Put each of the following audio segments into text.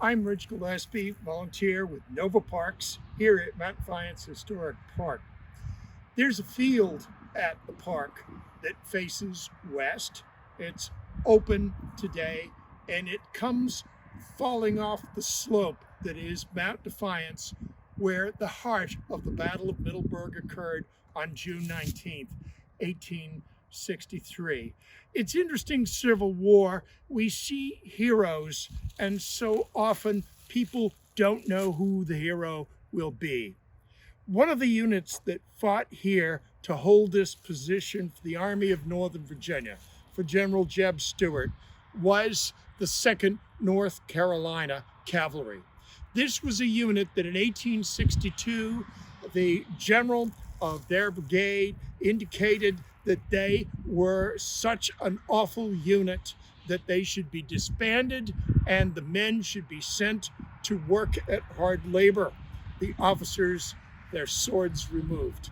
I'm Rich Gillespie, volunteer with Nova Parks here at Mount Defiance Historic Park. There's a field at the park that faces west. It's open today and it comes falling off the slope that is Mount Defiance, where the heart of the Battle of Middleburg occurred on June 19th, 1863. It's interesting, Civil War, we see heroes, and so often people don't know who the hero will be. One of the units that fought here to hold this position for the Army of Northern Virginia, for General Jeb Stuart, was the 2nd North Carolina Cavalry. This was a unit that in 1862, the general of their brigade indicated that they were such an awful unit that they should be disbanded and the men should be sent to work at hard labor. The officers, their swords removed.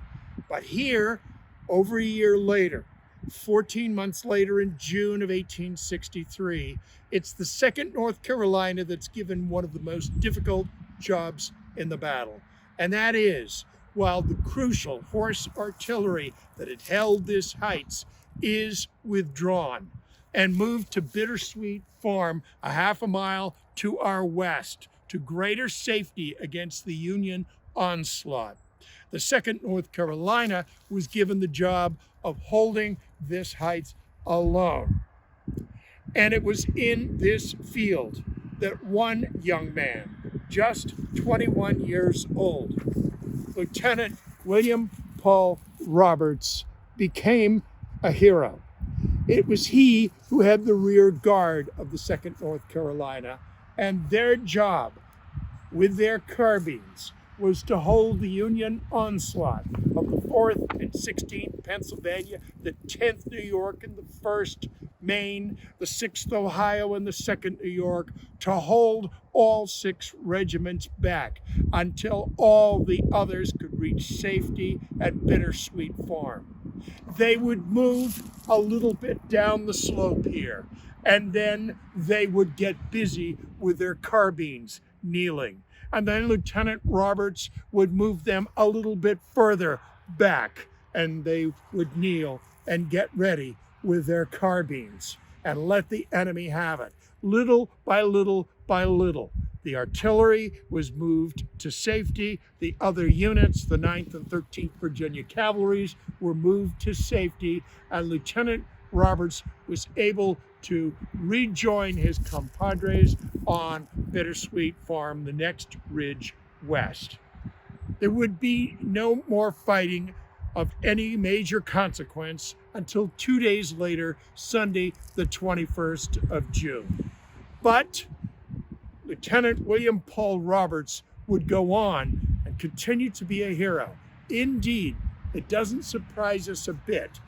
But here, over a year later, 14 months later in June of 1863, it's the 2nd North Carolina that's given one of the most difficult jobs in the battle. And that is, while the crucial horse artillery that had held this heights is withdrawn and moved to Bittersweet Farm, a half a mile to our west, to greater safety against the Union onslaught. The 2nd North Carolina was given the job of holding this heights alone. And it was in this field that one young man, just 21 years old, Lieutenant William Paul Roberts, became a hero. It was he who had the rear guard of the 2nd North Carolina, and their job with their carbines was to hold the Union onslaught of the 4th and 16th Pennsylvania, the 10th New York and the 1st Maine, the 6th Ohio and the 2nd New York, to hold all 6 regiments back until all the others could reach safety at Bittersweet Farm. They would move a little bit down the slope here, and then they would get busy with their carbines kneeling. And then Lieutenant Roberts would move them a little bit further back, and they would kneel and get ready with their carbines and let the enemy have it. Little by little by little, the artillery was moved to safety. The other units, the 9th and 13th Virginia Cavalries, were moved to safety, and Lieutenant Roberts was able to rejoin his compadres on Bittersweet Farm, the next ridge west. There would be no more fighting of any major consequence until 2 days later, Sunday, the 21st of June. But Lieutenant William Paul Roberts would go on and continue to be a hero. Indeed, it doesn't surprise us a bit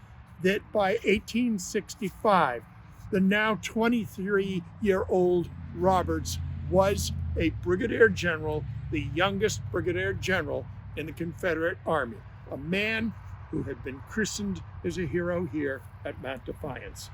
that by 1865, the now 23-year-old Roberts was a brigadier general, the youngest brigadier general in the Confederate Army, a man who had been christened as a hero here at Mount Defiance.